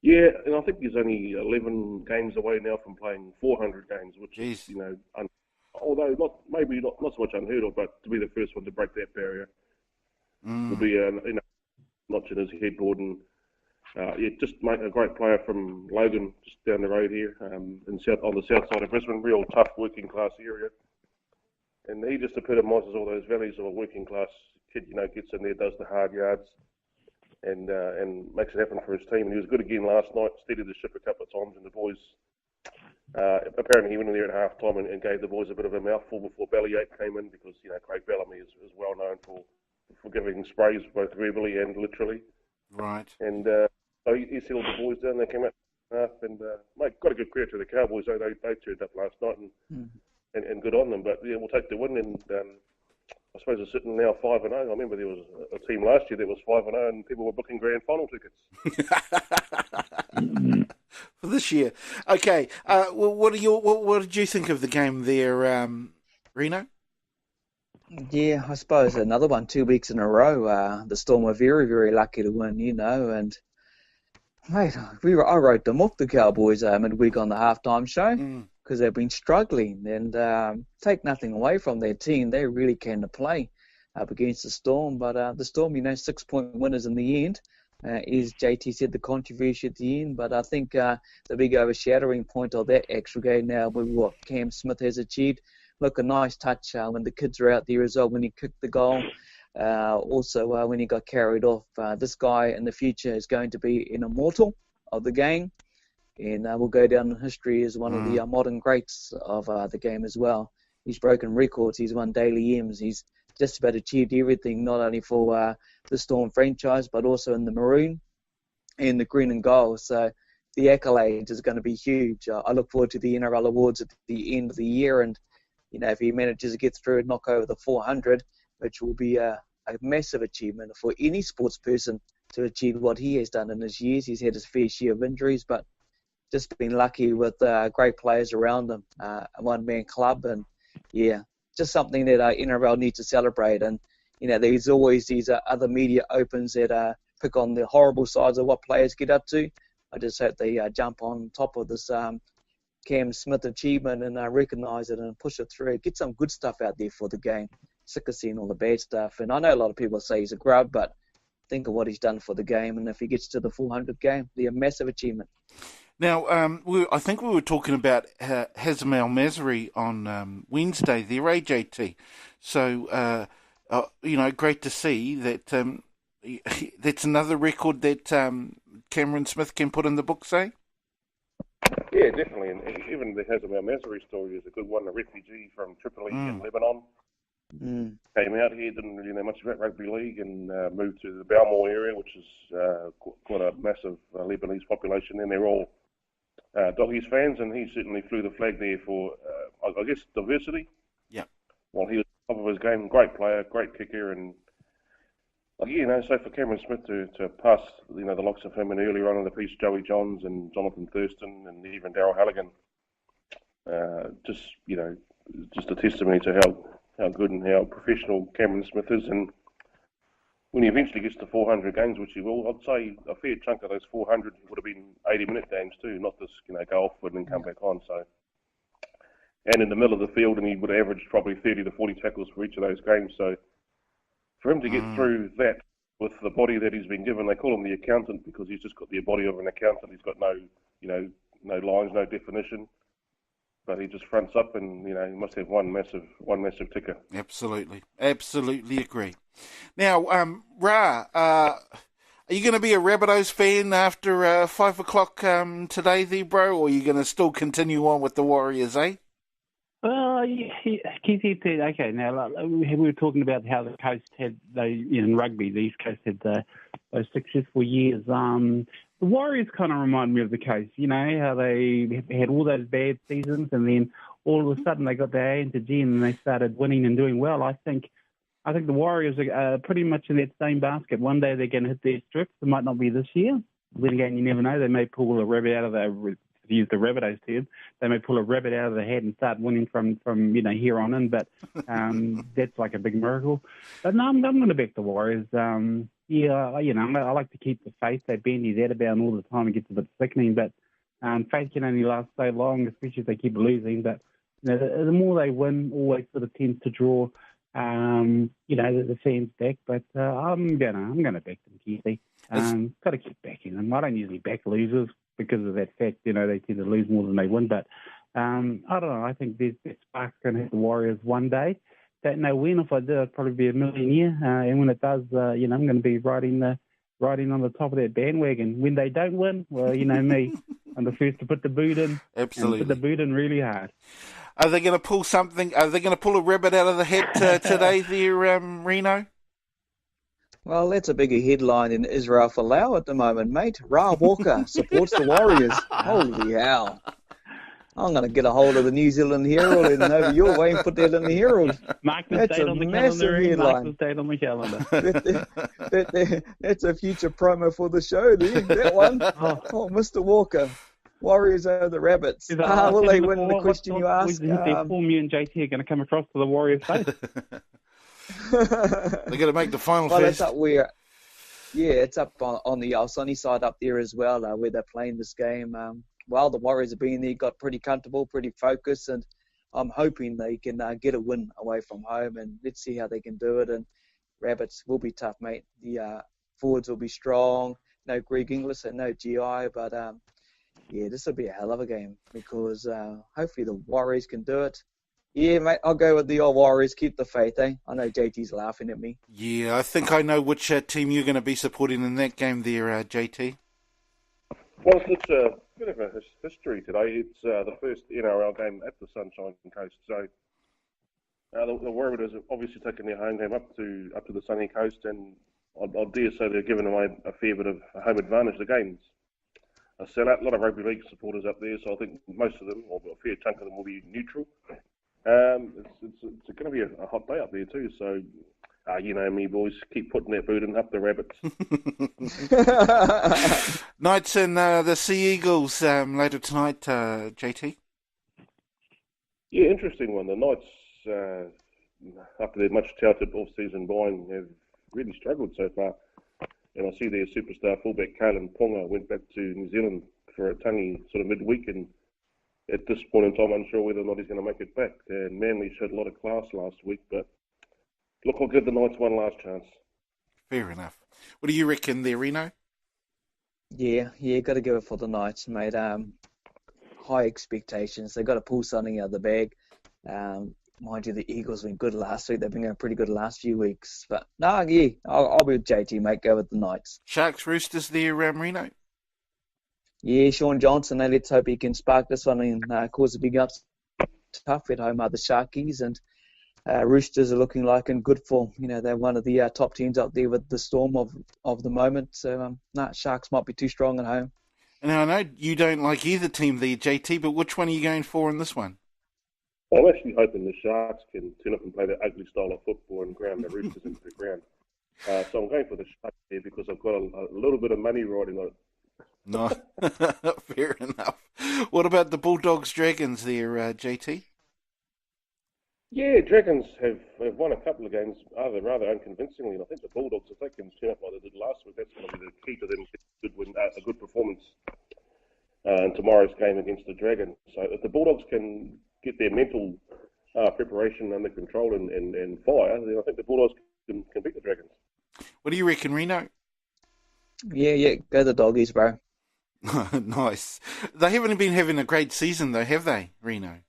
Yeah, and I think he's only 11 games away now from playing 400 games, which is, although not so much unheard of, but to be the first one to break that barrier will be a notch in his headboard. And just a great player from Logan, just down the road here, on the south side of Brisbane, real tough working class area. And he just epitomises all those values of a working class kid. Gets in there, does the hard yards, and makes it happen for his team. And he was good again last night, steadied the ship a couple of times, and the boys, apparently he went in there at half time and gave the boys a bit of a mouthful before Bellyache came in, because, Craig Bellamy is well known for giving sprays both verbally and literally. Right. And so he settled the boys down, they came out half, and got a good credit to the Cowboys, though they turned up last night, and good on them. But yeah, we'll take the win, and I suppose they're sitting now 5-0. I remember there was a team last year that was 5-0, and people were booking grand final tickets. For this year. Okay. What did you think of the game there, Rino? Yeah, I suppose another one 2 weeks in a row. The Storm were very, very lucky to win, and mate, I wrote them off, the Cowboys, midweek on the halftime show, because they've been struggling, and take nothing away from their team. They really came to play up against the Storm, but the Storm, 6-point winners in the end. Is JT said the controversy at the end, but I think the big overshadowing point of that extra game now with what Cam Smith has achieved. Look, a nice touch when the kids are out there as well, when he kicked the goal. Also, when he got carried off. This guy in the future is going to be an immortal of the game, and will go down in history as one of the modern greats of the game as well. He's broken records. He's won daily M's. He's just about achieved everything, not only for the Storm franchise, but also in the maroon and the green and gold. So the accolade is going to be huge. I look forward to the NRL awards at the end of the year, and if he manages to get through and knock over the 400, which will be a massive achievement for any sports person to achieve what he has done in his years. He's had his fair share of injuries, but just been lucky with great players around him, a one-man club, and just something that NRL needs to celebrate. And there's always these other media opens that pick on the horrible sides of what players get up to. I just hope they jump on top of this Cam Smith achievement and recognise it and push it through. Get some good stuff out there for the game. Sick of seeing all the bad stuff. And I know a lot of people say he's a grub, but think of what he's done for the game. And if he gets to the 400 game, it'll be a massive achievement. Now, I think we were talking about Hazem Al-Masri on Wednesday there, AJT. So, great to see that that's another record that Cameron Smith can put in the books, eh? Yeah, definitely. And even the Hazem Al-Masri story is a good one. A refugee from Tripoli in Lebanon. Came out here, didn't really know much about rugby league, and moved to the Balmore area, which is quite a massive Lebanese population, and they're all Doggies fans, and he certainly flew the flag there for, I guess, diversity. Yeah. While he was top of his game, great player, great kicker, and so for Cameron Smith to pass, the likes of him, and earlier on in the piece, Joey Johns and Jonathan Thurston and even Darryl Halligan, just a testimony to how good and how professional Cameron Smith is. And when he eventually gets to 400 games, which he will, I'd say a fair chunk of those 400 would have been 80-minute games too, not this, go off and then come back on. So, and in the middle of the field, and he would average probably 30 to 40 tackles for each of those games. So, for him to get through that with the body that he's been given, they call him the accountant because he's just got the body of an accountant. He's got no lines, no definition. But he just fronts up, and he must have one massive ticker. Absolutely agree. Now, Ra, are you going to be a Rabbitohs fan after 5 o'clock today, there, bro, or are you going to still continue on with the Warriors, eh? Okay. Now we were talking about how the coast had in rugby. The East Coast had those successful years. The Warriors kind of remind me of the coast, how they had all those bad seasons and then all of a sudden they got their A into G and they started winning and doing well. I think the Warriors are pretty much in that same basket. One day they're going to hit their strips. It might not be this year. Then again, you never know. They may pull a rabbit out of to use the Rabbitohs term, they may pull a rabbit out of the hat and start winning from here on in. But that's like a big miracle. But no, I'm going to back the Warriors. Yeah, I like to keep the faith. They bandy that about all the time. It gets a bit sickening, but faith can only last so long, especially if they keep losing. But the more they win, always sort of tends to draw, the fans back. But I'm gonna back them, Keithy. Got to keep backing them. I don't usually back losers because of that fact. They tend to lose more than they win. But I don't know. I think that spark's going to hit the Warriors one day. Don't know when. If I do, it'd probably be a millionaire. And when it does, I'm going to be riding on the top of that bandwagon. When they don't win, well, you know me, I'm the first to put the boot in. Absolutely. And put the boot in really hard. Are they going to pull something? Are they going to pull a rabbit out of the hat today there, Reno? Well, that's a bigger headline in Izzy Falou at the moment, mate. Ra Walker supports the Warriors. Holy hell. I'm going to get a hold of the New Zealand Herald and over your way and put that in the Herald. Mark the date on the calendar. Mark the date on the calendar. That's a future promo for the show there, that one. Oh, Mr. Walker. Warriors over the Rabbits. Will they win the question you asked? Before me and JT are going to come across to the Warriors face. They're going to make the final well, first. It's up where, it's up on the sunny side up there as well, where they're playing this game. The Warriors have been there, got pretty comfortable, pretty focused, and I'm hoping they can get a win away from home, and let's see how they can do it. And Rabbits will be tough, mate. The forwards will be strong. No Greg Inglis and no GI, but this will be a hell of a game because hopefully the Warriors can do it. Yeah, mate, I'll go with the old Warriors. Keep the faith, eh? I know JT's laughing at me. Yeah, I think I know which team you're going to be supporting in that game there, JT. Well, it's a bit of a history today. It's the first NRL game at the Sunshine Coast. So the Warriors have obviously taken their home game up to the sunny coast, and I dare say they're giving away a fair bit of home advantage. The game's a sellout. A lot of rugby league supporters up there, so I think most of them, or a fair chunk of them, will be neutral. It's going to be a hot day up there too. So, you know me, boys, keep putting that boot in up the Rabbits. Knights and the Sea Eagles later tonight, JT. Yeah, interesting one. The Knights, after their much touted off-season buying, have really struggled so far. And I see their superstar fullback Kalen Ponga went back to New Zealand for a tangi sort of midweek, and at this point in time, I'm unsure whether or not he's going to make it back. And Manly showed a lot of class last week, but look, I'll give the Knights one last chance. Fair enough. What do you reckon there, Reno? Yeah, got to go for the Knights, mate. High expectations. They've got to pull something out of the bag. Mind you, the Eagles have been good last week. They've been going pretty good the last few weeks. But, I'll be with JT, mate. Go with the Knights. Sharks, Roosters there, Reno? Yeah, Sean Johnson. Let's hope he can spark this one and cause a big ups. Tough at home are the Sharkies, and Roosters are looking like in good form. They're one of the top teams up there with the Storm of the moment. So, Sharks might be too strong at home. And I know you don't like either team there, JT, but which one are you going for in this one? I'm actually hoping the Sharks can turn up and play that ugly style of football and ground the Roosters into the ground. So I'm going for the Sharks there because I've got a little bit of money riding on it. No, fair enough. What about the Bulldogs Dragons there, JT? Yeah, Dragons have won a couple of games rather unconvincingly, and I think the Bulldogs, if they can turn up like they did last week, that's going to be the key to them getting a good performance in tomorrow's game against the Dragons. So if the Bulldogs can get their mental preparation under control and fire, then I think the Bulldogs can beat the Dragons. What do you reckon, Reno? Yeah, go the Doggies, bro. Nice. They haven't been having a great season, though, have they, Reno?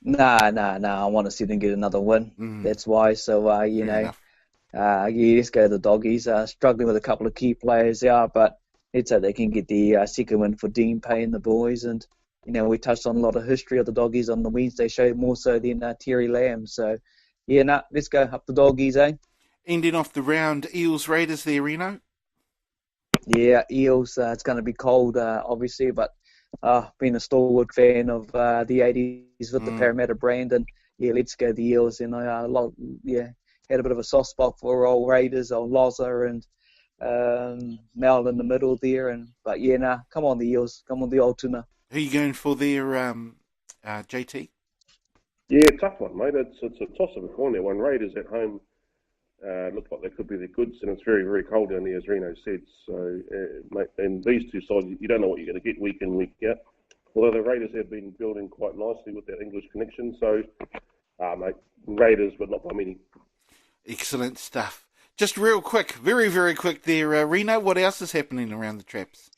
Nah. I want to see them get another win. That's why. So, let's go the Doggies. Struggling with a couple of key players, but let's hope they can get the second win for Dean Pay and the boys. And, we touched on a lot of history of the Doggies on the Wednesday show, more so than Terry Lamb. So, let's go up the Doggies, eh? Ending off the round, Eels Raiders there, Reno? Yeah, Eels. It's going to be cold, obviously, but being a stalwart fan of the 80s with the Parramatta brand, and let's go the Eels. And I had a bit of a soft spot for old Raiders, old Loza and Mel in the middle there. But come on the Eels, come on the old tuna. Who are you going for there, JT? Yeah, tough one, mate. It's a toss of a coin there. One Raiders at home Looks like they could be the goods, and it's very, very cold down there, as Reno said. So, and these two sides, you don't know what you're going to get week in, week out. Although the Raiders have been building quite nicely with that English connection. So, mate, Raiders, but not by many. Excellent stuff. Just real quick, very, very quick there, Reno, what else is happening around the traps?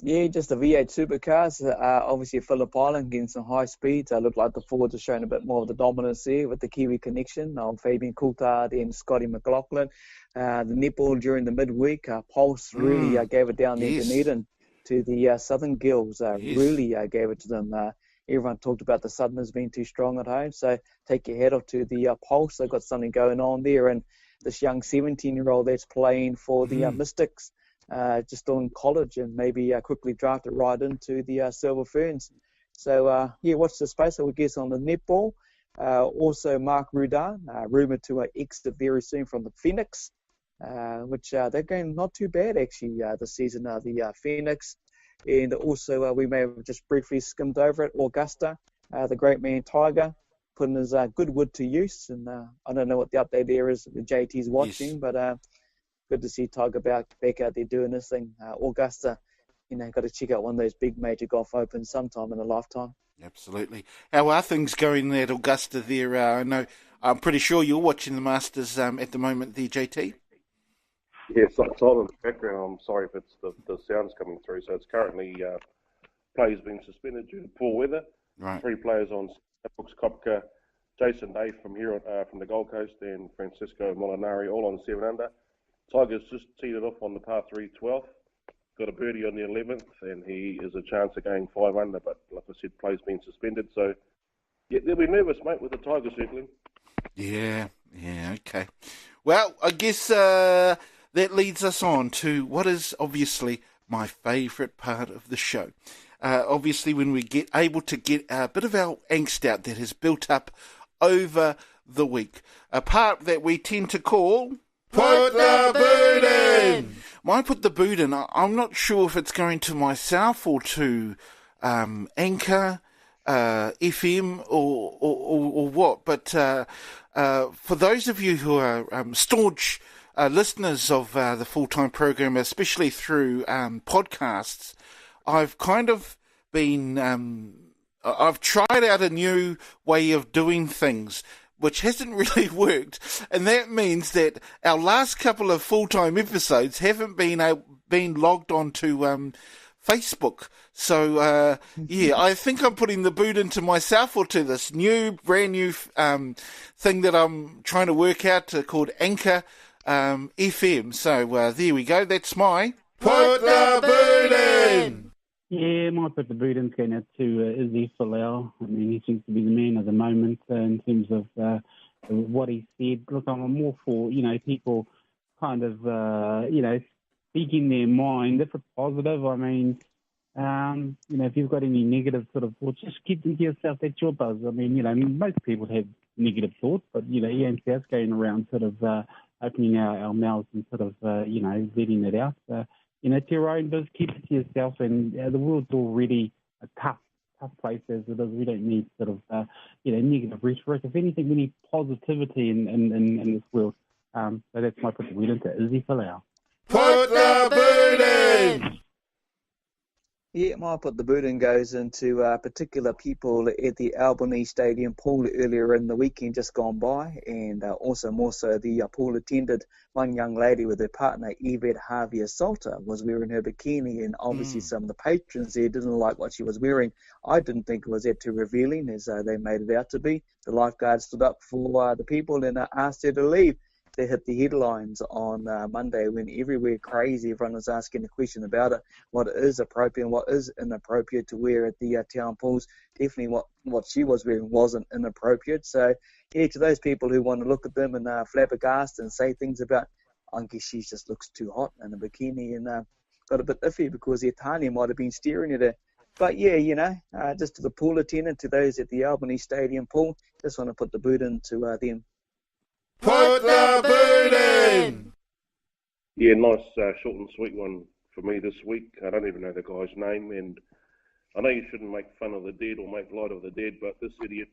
Yeah, just the V8 supercars. Obviously, Phillip Island getting some high speeds. Look like the Fords are showing a bit more of the dominance there with the Kiwi connection of Fabian Coulthard and Scotty McLaughlin. The netball during the midweek, Pulse really gave it down there to Dunedin to the Southern Girls. Really gave it to them. Everyone talked about the Southerners being too strong at home, so take your head off to the Pulse. They've got something going on there, and this young 17-year-old that's playing for the Mystics. Just still in college and maybe quickly drafted right into the Silver Ferns. So, watch the space, I would guess, on the netball. Also, Mark Rudin, rumoured to exit very soon from the Phoenix, which they're going not too bad, actually, this season, the Phoenix. And also, we may have just briefly skimmed over it, Augusta, the great man Tiger, putting his good wood to use. And I don't know what the update there is that JT's watching, but... good to see Tiger back out there doing this thing. Augusta, got to check out one of those big major golf opens sometime in a lifetime. Absolutely. How are things going at Augusta there? I'm pretty sure you're watching the Masters at the moment there, JT. Yeah, it's silent in the background. I'm sorry if it's the sound's coming through. So it's currently players being suspended due to poor weather. Right. 3 players on Brooks Kopka, Jason Day from here from the Gold Coast, and Francisco Molinari all on 7 under. Tiger's just teed it off on the par 3 12th, got a birdie on the 11th, and he is a chance of going 5 under, but like I said, play's been suspended, so yeah, they'll be nervous, mate, with the Tiger circling. Yeah, okay. Well, I guess that leads us on to what is obviously my favourite part of the show. Obviously, when we get able to get a bit of our angst out that has built up over the week, a part that we tend to call... Put the boot in! My Put the Boot in, I'm not sure if it's going to myself or to Anchor, FM or what, but for those of you who are staunch listeners of the Full-Time program, especially through podcasts, I've kind of been... I've tried out a new way of doing things, which hasn't really worked, and that means that our last couple of full-time episodes haven't been logged onto Facebook. So, I think I'm putting the boot into myself or to this brand new thing that I'm trying to work out called Anchor FM. So there we go. That's my Put the Boot In! Yeah, might put the boot in going out to Izzy Falou. I mean, he seems to be the man of the moment in terms of what he said. Look, I'm more for, people kind of, speaking their mind. If it's positive, I mean, if you've got any negative sort of thoughts, just keep them to yourself. That's your buzz. I mean, most people have negative thoughts, but, Ian South's going around sort of opening our mouths and sort of, letting it out. To your own buzz, keep it to yourself. And the world's already a tough place as it is. We don't need sort of, negative rhetoric. If anything, we need positivity in this world. So that's my put the boot into Izzy Falou. Put the boot in! Yeah, my Put the Boot in goes into particular people at the Albany Stadium pool earlier in the weekend just gone by, and also more so the pool attended. One young lady with her partner, Yvette Harvey Salter, was wearing her bikini, and obviously some of the patrons there didn't like what she was wearing. I didn't think it was that too revealing, as they made it out to be. The lifeguard stood up for the people and asked her to leave. They hit the headlines on Monday when everywhere crazy. Everyone was asking a question about it, what is appropriate and what is inappropriate to wear at the town pools. Definitely what she was wearing wasn't inappropriate. So, yeah, to those people who want to look at them and flabbergast and say things about, I guess she just looks too hot in a bikini, and got a bit iffy because their Tanya might have been staring at her. But, yeah, just to the pool attendant, to those at the Albany Stadium pool, just want to put the boot into them. Put the boot in! Yeah, nice short and sweet one for me this week. I don't even know the guy's name, and I know you shouldn't make fun of the dead or make light of the dead, but this idiot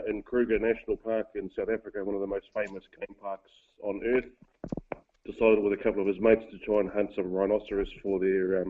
in Kruger National Park in South Africa, one of the most famous game parks on earth. Decided with a couple of his mates to try and hunt some rhinoceros for their